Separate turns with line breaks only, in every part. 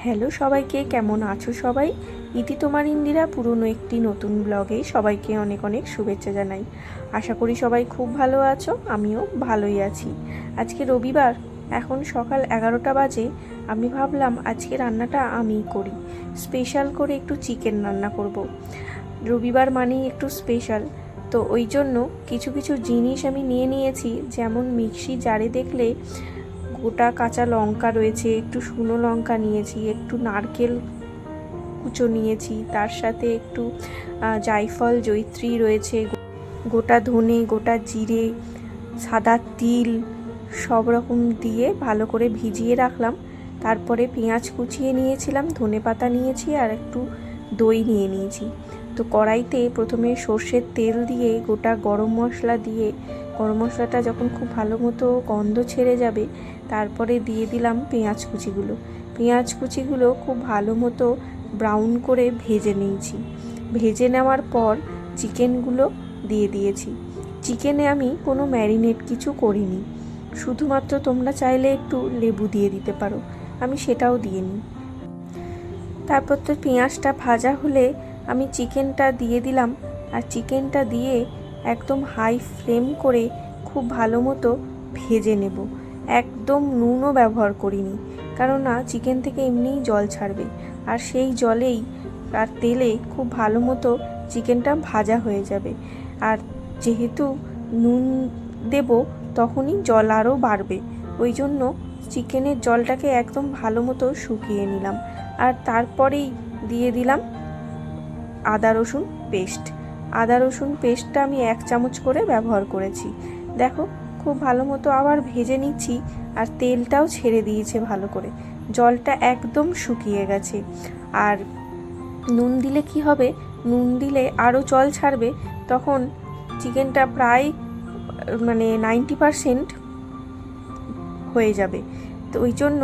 Hello সবাইকে, কেমন আছো সবাই? ইতি তোমার ইন্দিরা পুরনো একটি নতুন ব্লগে সবাইকে অনেক অনেক শুভেচ্ছা জানাই। আশা করি সবাই খুব ভালো আছো, আমিও ভালোই আছি। আজকে রবিবার, এখন সকাল 11টা বাজে। আমি ভাবলাম আজকে রান্নাটা আমিই করি, স্পেশাল করে একটু চিকেন রান্না করব। রবিবার মানেই একটু স্পেশাল, তো ওই জন্য কিছু কিছু জিনিস আমি নিয়ে নিয়েছি। যেমন মিক্সি জারে দেখলে গোটা কাঁচা লঙ্কা রয়েছে, একটু শুকনো লঙ্কা নিয়েছি, একটু নারকেল কুচো নিয়েছি, তার সাথে একটু জায়ফল জয়িত্রী রয়েছে, গোটা ধনে, গোটা জিরে, সাদা তিল সব রকম দিয়ে ভালো করে ভিজিয়ে রাখলাম। তারপরে পেঁয়াজ কুচিয়ে নিয়েছিলাম, ধনেপাতা নিয়েছি আর একটু দই নিয়ে নিয়েছি। তো কড়াইতে প্রথমে সর্ষের তেল দিয়ে গোটা গরম মশলা দিয়ে, গরম মশলাটা যখন খুব ভালো মতো গন্ধ ছেড়ে যাবে, তারপরে দিয়ে দিলাম পেঁয়াজ কুচিগুলো খুব ভালো মতো ব্রাউন করে ভেজে নিয়েছি। ভেজে নেওয়ার পর চিকেনগুলো দিয়ে দিয়েছি। চিকেনে আমি কোনো ম্যারিনেট কিছু করিনি, শুধুমাত্র তোমরা চাইলে একটু লেবু দিয়ে দিতে পারো, আমি সেটাও দিইনি। তারপর তো পেঁয়াজটা ভাজা হলে আমি চিকেনটা দিয়ে দিলাম, আর চিকেনটা দিয়ে একদম হাই ফ্লেম করে খুব ভালো মতো ভেজে নেব। একদম নুনও ব্যবহার করিনি, কারণ না চিকেন থেকে এমনিই জল ছাড়বে, আর সেই জলেই আর তেলে খুব ভালো মতো চিকেনটা ভাজা হয়ে যাবে। আর যেহেতু নুন দেব, তখনই জল আরও বাড়বে, ওই জন্য চিকেনের জলটাকে একদম ভালো মতো শুকিয়ে নিলাম। আর তারপরেই দিয়ে দিলাম আদা রসুন পেস্টটা আমি 1 চামচ করে ব্যবহার করেছি। দেখো খুব ভালো মতো আবার ভেজে নিচ্ছি, আর তেলটাও ছেড়ে দিয়েছে ভালো করে, জলটা একদম শুকিয়ে গেছে। আর নুন দিলে কি হবে, নুন দিলে আরও জল ছাড়বে, তখন চিকেনটা প্রায় 90% হয়ে যাবে। তো ওই জন্য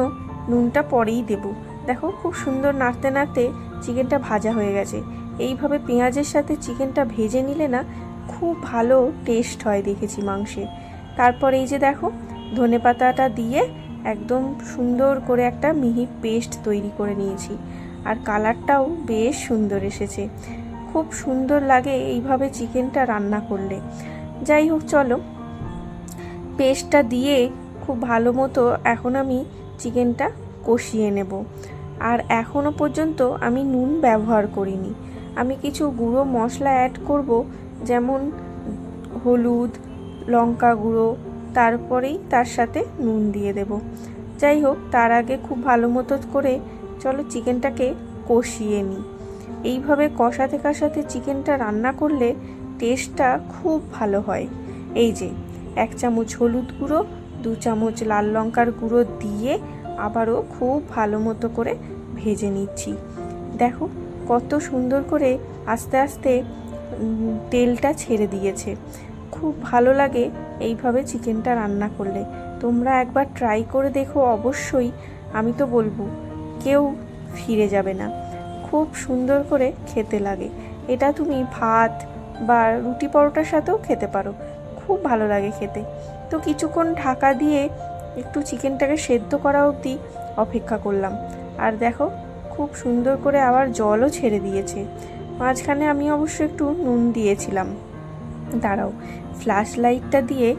নুনটা পরেই দেব। দেখো খুব সুন্দর নাড়তে নাড়তে চিকেনটা ভাজা হয়ে গেছে। এইভাবে পেঁয়াজের সাথে চিকেনটা ভেজে নিলে না খুব ভালো টেস্ট হয় দেখেছি মাংসে। তারপর এই যে দেখো ধনেপাতাটা দিয়ে একদম সুন্দর করে একটা মিহি পেস্ট তৈরি করে নিয়েছি, আর কালারটাও বেশ সুন্দর এসেছে। খুব সুন্দর লাগে এইভাবে চিকেনটা রান্না করলে। যাই হোক, চলো পেস্টটা দিয়ে খুব ভালো মতো এখন আমি চিকেনটা কষিয়ে নেব। আর এখনও পর্যন্ত আমি নুন ব্যবহার করিনি, আমি কিছু গুঁড়ো মশলা অ্যাড করব, যেমন হলুদ, লঙ্কা গুঁড়ো, তারপরেই তার সাথে নুন দিয়ে দেব। যাই হোক, তার আগে খুব ভালো মতো করে চলো চিকেনটাকে কষিয়ে নিই। এইভাবে কষাতে কষাতে চিকেনটা রান্না করলে টেস্টটা খুব ভালো হয়। এই যে 1 চামচ হলুদ গুঁড়ো, 2 চামচ লাল লঙ্কার গুঁড়ো দিয়ে আবারও খুব ভালো মতো করে ভেজে নিচ্ছি। দেখো কত সুন্দর করে আস্তে আস্তে তেলটা ছেড়ে দিয়েছে। খুব ভালো লাগে এইভাবে চিকেনটা রান্না করলে। তোমরা একবার ট্রাই করে দেখো অবশ্যই, আমি তো বলবো কেউ ফিরে যাবে না। খুব সুন্দর করে খেতে লাগে এটা, তুমি ভাত বা রুটি পরোটার সাথেও খেতে পারো, খুব ভালো লাগে খেতে। তো কিছুক্ষণ ঢাকা দিয়ে একটু চিকেনটাকে সেদ্ধ করা অবধি অপেক্ষা করলাম। আর দেখো খুব সুন্দর করে আবার জলও ছেড়ে দিয়েছে। মাঝখানে আমি অবশ্য একটু নুন দিয়েছিলাম। দাঁড়াও ফ্ল্যাশ লাইটটা দিয়ে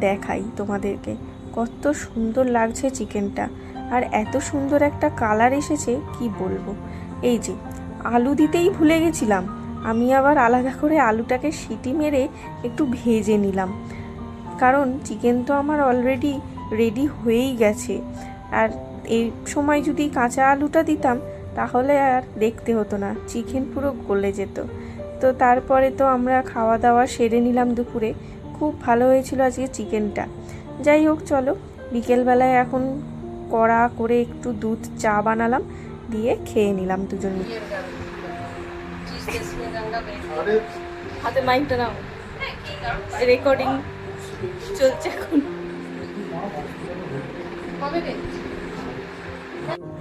দেখাই তোমাদেরকে, কত সুন্দর লাগছে চিকেনটা, আর এত সুন্দর একটা কালার এসেছে কি বলবো। এই যে আলু দিতেই ভুলে গেছিলাম, আমি আবার আলাদা করে আলুটাকে সিটি মেরে একটু ভেজে নিলাম, কারণ চিকেন তো আমার অলরেডি রেডি হয়েই গেছে। আর এই সময় যদি কাঁচা আলুটা দিতাম তাহলে আর দেখতে হতো না, চিকেন পুরো গলে যেত। তো তারপরে তো আমরা খাওয়া দাওয়া সেরে নিলাম দুপুরে, খুব ভালো হয়েছিল আজকে চিকেনটা। যাই হোক, চলো বিকেলবেলায় এখন কড়া করে একটু দুধ চা বানালাম, দিয়ে খেয়ে নিলাম দুজন মিলে। হাতে মাইকটা নাও, রেকর্ডিং চলছে এখন।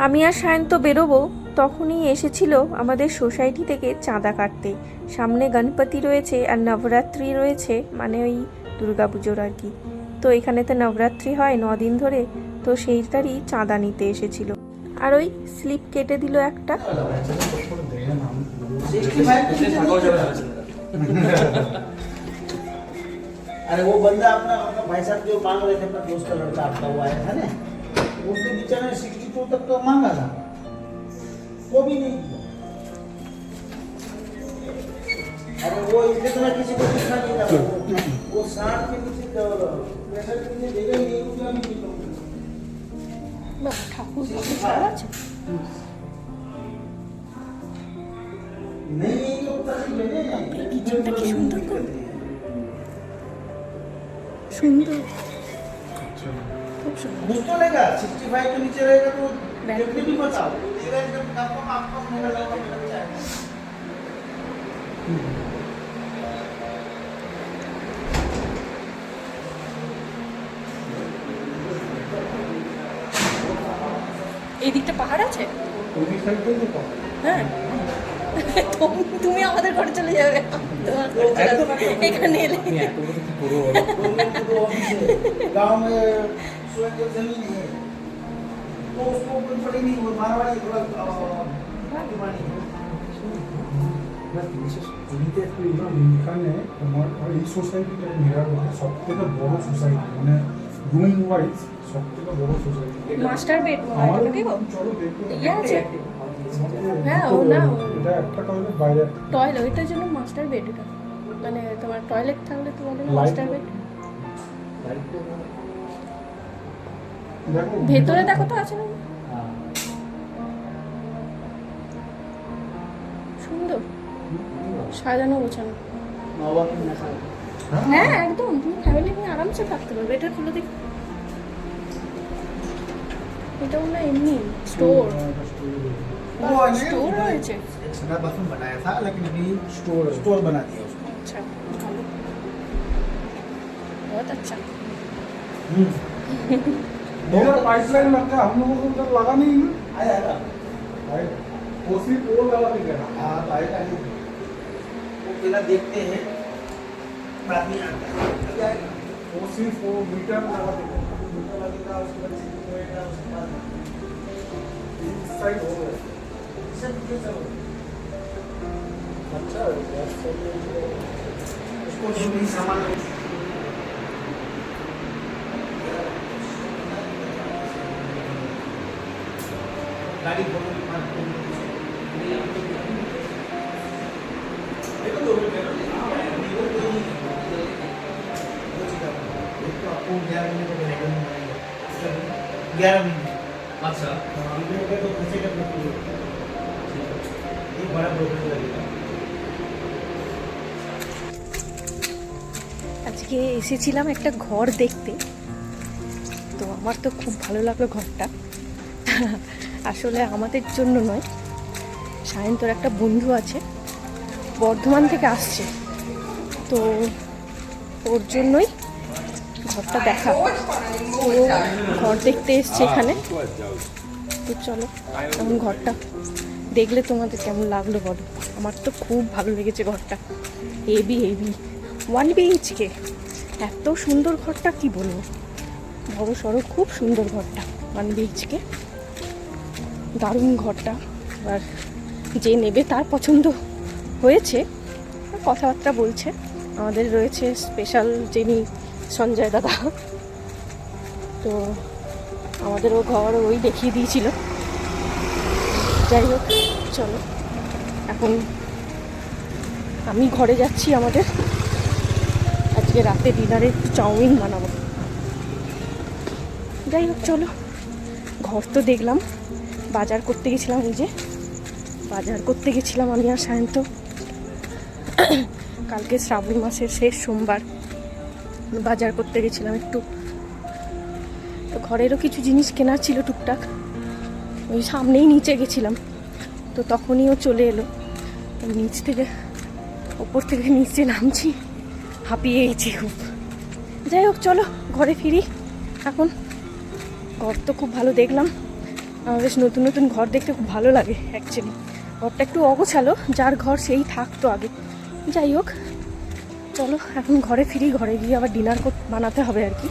আমি আর সায়ন্ত বেরোবো, তখনই এসেছিল আমাদের সোসাইটি থেকে চাঁদা কাটতে। সামনে গণপতি রয়েছে আর নবরাত্রি রয়েছে, মানে ওই দুর্গাপুজোর আর কি। তো এখানেতে নবরাত্রি হয় 9 দিন ধরে, তো সেইটারই চাঁদা নিতে এসেছিল। আর ওই স্লিপ কেটে দিল একটা।
अरे वो बंदा अपना मतलब भाई साहब जो मांग रहे थे अपना दोस्त का लड़का आपका वो आया था ना, उसके नीचे ने 62 तक तो मांगा था, वो भी नहीं किया। अरे वो इसलिए तो मैं किसी को पूछना नहीं था, वो 60 के नीचे प्रेशर के नीचे देगा ही नहीं, उसका भी नहीं कहूँगा।
ঠাকুর ভালো আছে।
नहीं ये तो तकलीफ है ना,
কিচেনটা কি সুন্দর গো, সুন্দর, খুব সুন্দর।
मुझ तो लेगा 65 के नीचे रहेगा तो देखने भी बताओ, तेरा एकदम आपको आपको मेरा लगा अच्छा है।
এই দিকটা পাহাড় আছে,
ওই সাইডে তো পাবো।
হ্যাঁ তুমি আমাদের ঘরে চলে যাবে, তোমার ঘরে চলে আসবে এখানে এলে।
गांव में स्वयं की जमीन है तो उसको कोई पड़ी नहीं, वो मारवाड़ी थोड़ा भाग्यवानी है।
এখানে তোমার এই সোসাইটিটা মেরারগঞ্জে সব থেকে বড় সোসাইটি, মানে রুম ওয়াইজ সব থেকে বড় সোসাইটি।
মাস্টার বেড
আমার
নাকি গো,
চলো দেখো
ইয়ে আছে, হ্যাঁ ও না
এটা একটা টয়লেট বাইরে একটা।
টয়লেট, ওইটার জন্য মাস্টার বেড, এটা মানে তোমার টয়লেট থাকলে তো বলে মাস্টার বেড।
দেখো
ভেতরে দেখো তো আছে না, সুন্দর সাজানো গোছানো। হ্যাঁ একদম, তুমি ফ্যামিলি নিয়ে আরামসে থাকতে পারবে। এটা খুলে দেখি, এটা মনে হয় এমনি স্টোর, স্টোর রয়েছে।
एक संडा बाथरूम बनाया था लेकिन अभी स्टोर बना दिया उसको।
अच्छा भालो, बहुत अच्छा।
इधर पाइपलाइन लगता है, हम लोगों को उधर लगा नहीं है।
आएगा
वो सिर्फ वो लगा के गया।
हाँ तो आएगा ही, वो पहला देखते हैं बाद में आता है, अभी आएगा।
वो सिर्फ वो मीटर लगा के गया।
मीटर लगेगा उसके बाद सिर्फ होएगा, उसके बाद
इस साइड हो गया।
सब ये सब
अच्छा है यार, सब
उसको जो भी सामान गाड़ी खोलो देखो तो आपको 11 महीने का रहेगा, 11 महीने।
अच्छा
तो खर्चे का एक बड़ा प्रोग्राम लगेगा।
আজকে এসেছিলাম একটা ঘর দেখতে, তো আমার তো খুব ভালো লাগলো ঘরটা। আসলে আমাদের জন্য নয়, সায়ন্তর একটা বন্ধু আছে বর্ধমান থেকে আসছে, তো ওর জন্যই ঘরটা দেখা। ও ঘর দেখতে এসছে এখানে, তো চলো এখন ঘরটা দেখলে তোমাদের কেমন লাগলো বলো। আমার তো খুব ভালো লেগেছে ঘরটা, হেভি হেভি 1 BHK, এত সুন্দর ঘরটা কি বলবো, বড় সড়ো খুব সুন্দর ঘরটা 1 BHK, দারুণ ঘরটা। আর যে নেবে তার পছন্দ হয়েছে, কথাবার্তা বলছে। আমাদের রয়েছে স্পেশাল যিনি সঞ্জয় দাদা, তো আমাদেরও ঘর ওই দেখিয়ে দিয়েছিল। যাই হোক চলো এখন আমি ঘরে যাচ্ছি। আমাদের আজকে রাতে ডিনারে একটু চাউমিন বানাবো। যাই হোক চলো, ঘর তো দেখলাম, বাজার করতে গেছিলাম, এই যে বাজার করতে গেছিলাম আমি আর সায়ন্ত। কালকে শ্রাবণ মাসের শেষ সোমবার বাজার করতে গেছিলাম একটু, তো ঘরেরও কিছু জিনিস কেনার ছিল টুকটাক, ওই সামনেই নিচে গেছিলাম, তো তখনই ও চলে এলো। নিচ থেকে ওপর থেকে নিচে নামছি, হাঁপিয়ে গেছি খুব। যাই হোক চলো ঘরে ফিরি এখন। ঘর তো খুব ভালো দেখলাম, আমার বেশ নতুন নতুন ঘর দেখতে খুব ভালো লাগে অ্যাকচুয়ালি। ঘরটা একটু অগোছালো, যার ঘর সেই থাকতো আগে। যাই হোক চলো এখন ঘরে ফিরি, ঘরে গিয়ে আবার ডিনার বানাতে হবে আর কি,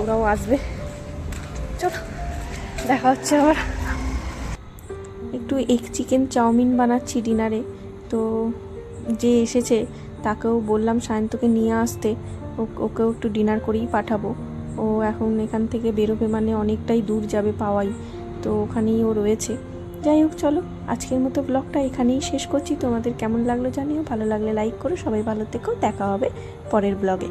ওরাও আসবে। চলো দেখা হচ্ছে আবার। একটু এগ চিকেন চাউমিন বানাচ্ছি ডিনারে। তো যে এসেছে তাকেও বললাম সায়ন্তকে নিয়ে আসতে, ওকেও একটু ডিনার করেই পাঠাবো। ও এখন এখান থেকে বেরোবে মানে অনেকটাই দূর যাবে পাওয়াই, তো ওখানেই ও রয়েছে। যাই হোক, চলো আজকের মতো ব্লগটা এখানেই শেষ করছি। তোমাদের কেমন লাগলো জানিও, ভালো লাগলে লাইক করো। সবাই ভালো থেকো, দেখা হবে পরের ব্লগে।